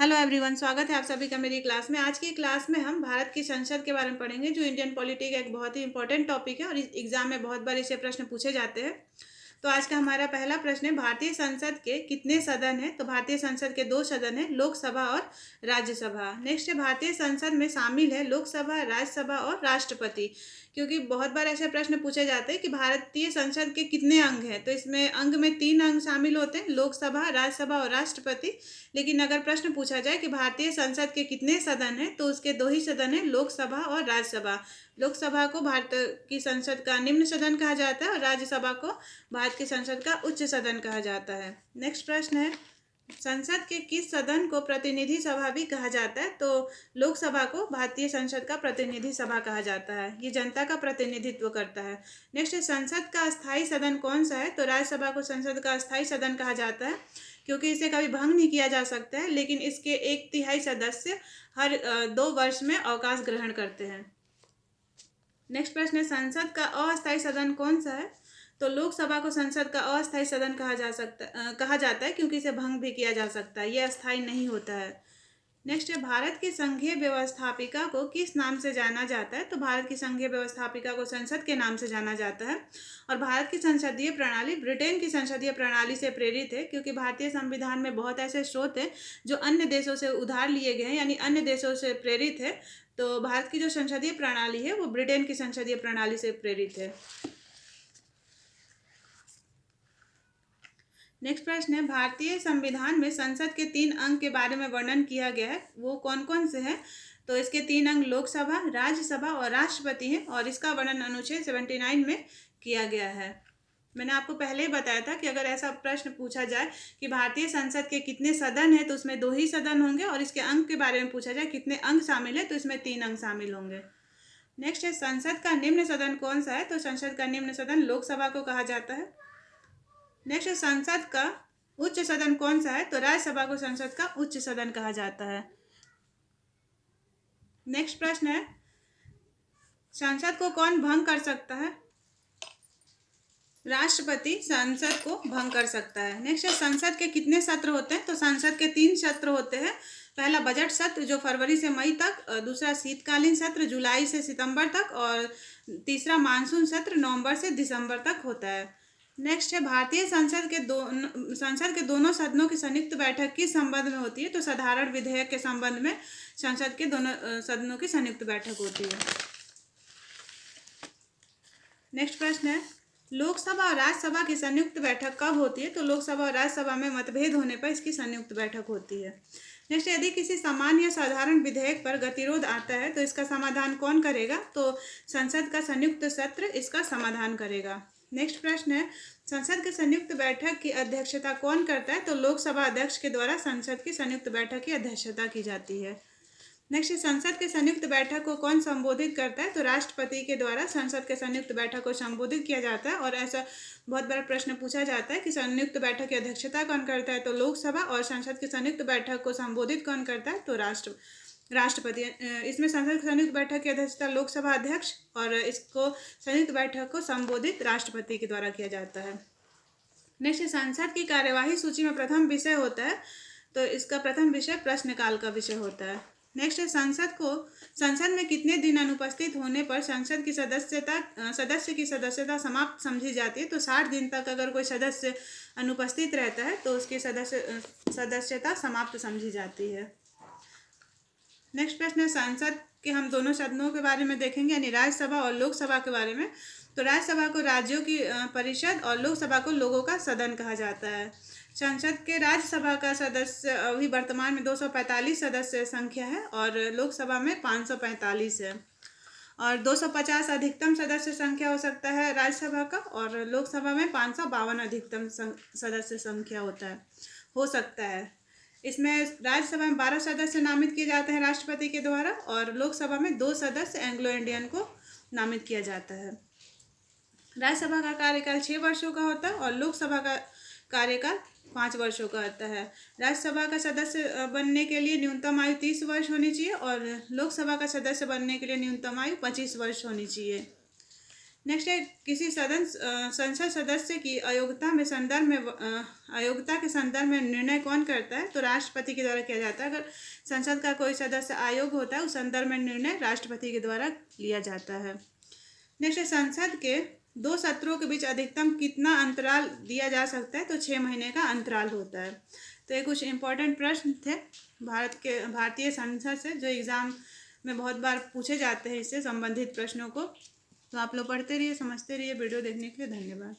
Hello everyone, स्वागत है आप सभी का मेरी क्लास में। आज की क्लास में हम भारत की संसद के बारे में पढ़ेंगे, जो इंडियन पॉलिटी का एक बहुत ही इंपॉर्टेंट टॉपिक है और इस एग्जाम में बहुत बार इसे प्रश्न पूछे जाते हैं। तो आज का हमारा पहला प्रश्न है, भारतीय संसद के कितने सदन हैं? तो भारतीय संसद के 2 सदन हैं, लोकसभा और राज्यसभा। नेक्स्ट है, भारतीय संसद में शामिल है लोकसभा, राज्यसभा और राष्ट्रपति। क्योंकि बहुत बार ऐसे प्रश्न पूछे जाते हैं कि भारतीय संसद के कितने अंग हैं, तो इसमें अंग में 3 अंग शामिल होते हैं, लोकसभा, राज्यसभा और राष्ट्रपति। लेकिन अगर प्रश्न पूछा जाए कि भारतीय संसद के कितने सदन हैं, तो उसके 2 ही सदन हैं, लोकसभा और राज्यसभा। लोकसभा को भारत की संसद का निम्न सदन कहा जाता है और राज्यसभा को भारत की संसद का उच्च सदन कहा जाता है। नेक्स्ट प्रश्न है, संसद के किस सदन को प्रतिनिधि सभा भी कहा जाता है? तो लोकसभा को भारतीय संसद का प्रतिनिधि सभा कहा जाता है, ये जनता का प्रतिनिधित्व करता है। नेक्स्ट है, संसद का अस्थायी सदन कौन सा है? तो राज्यसभा को संसद का अस्थायी सदन कहा जाता है, क्योंकि इसे कभी भंग नहीं किया जा सकता है, लेकिन इसके 1/3 सदस्य हर 2 वर्ष में अवकाश ग्रहण करते हैं। नेक्स्ट प्रश्न है, संसद का अस्थायी सदन कौन सा है? तो लोकसभा को संसद का अस्थायी सदन कहा जाता है, क्योंकि इसे भंग भी किया जा सकता है, यह अस्थायी नहीं होता है। नेक्स्ट है, भारत की संघीय व्यवस्थापिका को किस नाम से जाना जाता है? तो भारत की संघीय व्यवस्थापिका को संसद के नाम से जाना जाता है। और भारत की संसदीय प्रणाली ब्रिटेन की संसदीय प्रणाली से प्रेरित है, क्योंकि भारतीय संविधान में बहुत ऐसे स्रोत हैं जो अन्य देशों से उधार लिए गए हैं, यानी अन्य देशों से प्रेरित है। तो भारत की जो संसदीय प्रणाली है वो ब्रिटेन की संसदीय प्रणाली से प्रेरित है। नेक्स्ट प्रश्न है, भारतीय संविधान में संसद के 3 अंग के बारे में वर्णन किया गया है, वो कौन कौन से हैं? तो इसके 3 अंग लोकसभा, राज्यसभा और राष्ट्रपति हैं, और इसका वर्णन अनुच्छेद 79 में किया गया है। मैंने आपको पहले ही बताया था कि अगर ऐसा प्रश्न पूछा जाए कि भारतीय संसद के कितने सदन हैं, तो उसमें 2 ही सदन होंगे, और इसके अंग के बारे में पूछा जाए कितने अंग शामिल है, तो इसमें 3 अंग शामिल होंगे। नेक्स्ट है, संसद का निम्न सदन कौन सा है? तो संसद का निम्न सदन लोकसभा को कहा जाता है। नेक्स्ट, संसद का उच्च सदन कौन सा है? तो राज्यसभा को संसद का उच्च सदन कहा जाता है। नेक्स्ट प्रश्न है, संसद को कौन भंग कर सकता है? राष्ट्रपति संसद को भंग कर सकता है। नेक्स्ट है, संसद के कितने सत्र होते हैं? तो संसद के 3 सत्र होते हैं। पहला बजट सत्र जो फरवरी से मई तक, दूसरा शीतकालीन सत्र जुलाई से सितंबर तक, और तीसरा मानसून सत्र नवंबर से दिसंबर तक होता है। नेक्स्ट है, भारतीय संसद के दोनों सदनों की संयुक्त बैठक किस संबंध में होती है? तो साधारण विधेयक के संबंध में संसद के दोनों सदनों की संयुक्त बैठक होती है। नेक्स्ट प्रश्न है, लोकसभा और राज्यसभा की संयुक्त बैठक कब होती है? तो लोकसभा और राज्यसभा में मतभेद होने पर इसकी संयुक्त बैठक होती है। नेक्स्ट, यदि किसी सामान्य या साधारण विधेयक पर गतिरोध आता है तो इसका समाधान कौन करेगा? तो संसद का संयुक्त सत्र इसका समाधान करेगा। नेक्स्ट प्रश्न है, संसद की संयुक्त बैठक की अध्यक्षता कौन करता है? तो लोकसभा अध्यक्ष के द्वारा संसद की संयुक्त बैठक की अध्यक्षता की जाती है। नेक्स्ट, संसद के संयुक्त बैठक को कौन संबोधित करता है? तो राष्ट्रपति के द्वारा संसद के संयुक्त बैठक को संबोधित किया जाता है। और ऐसा बहुत बड़ा प्रश्न पूछा जाता है कि संयुक्त बैठक की अध्यक्षता कौन करता है? तो लोकसभा। और संसद की संयुक्त बैठक को संबोधित कौन करता है? तो राष्ट्रपति। इसमें संसद की संयुक्त बैठक की अध्यक्षता लोकसभा अध्यक्ष, और इसको संयुक्त बैठक को संबोधित राष्ट्रपति के द्वारा किया जाता है। नेक्स्ट, संसद की कार्यवाही सूची में प्रथम विषय होता है, तो इसका प्रथम विषय प्रश्नकाल का विषय होता है। नेक्स्ट है, संसद में कितने दिन अनुपस्थित होने पर संसद की सदस्य की सदस्यता समाप्त समझी जाती है? तो 60 दिन तक अगर कोई सदस्य अनुपस्थित रहता है तो उसकी सदस्यता समाप्त समझी जाती है। नेक्स्ट प्रश्न है, संसद के हम दोनों सदनों के बारे में देखेंगे, यानी राज्यसभा और लोकसभा के बारे में। तो राज्यसभा को राज्यों की परिषद और लोकसभा को लोगों का सदन कहा जाता है। संसद के राज्यसभा का सदस्य अभी वर्तमान में 245 सदस्य संख्या है, और लोकसभा में 545 है। और 250 अधिकतम सदस्य संख्या हो सकता है राज्यसभा का, और लोकसभा में 552 अधिकतम सदस्य संख्या हो सकता है। इसमें राज्यसभा में 12 सदस्य नामित किए जाते हैं राष्ट्रपति के द्वारा, और लोकसभा में 2 सदस्य एंग्लो इंडियन को नामित किया जाता है। राज्यसभा का कार्यकाल 6 वर्षों का होता है, और लोकसभा का कार्यकाल 5 वर्षों का होता है। राज्यसभा का सदस्य बनने के लिए न्यूनतम आयु 30 वर्ष होनी चाहिए, और लोकसभा का सदस्य बनने के लिए न्यूनतम आयु 25 वर्ष होनी चाहिए। नेक्स्ट है किसी संसद सदस्य की अयोग्यता के संदर्भ में निर्णय कौन करता है? तो राष्ट्रपति के द्वारा किया जाता है। अगर संसद का कोई सदस्य अयोग्य होता है उस संदर्भ में निर्णय राष्ट्रपति के द्वारा लिया जाता है। नेक्स्ट है संसद के 2 सत्रों के बीच अधिकतम कितना अंतराल दिया जा सकता है? तो 6 महीने का अंतराल होता है। तो ये कुछ इंपॉर्टेंट प्रश्न थे भारतीय संसद से जो एग्ज़ाम में बहुत बार पूछे जाते हैं इससे संबंधित प्रश्नों को। तो आप लोग पढ़ते रहिए, समझते रहिए। वीडियो देखने के लिए धन्यवाद।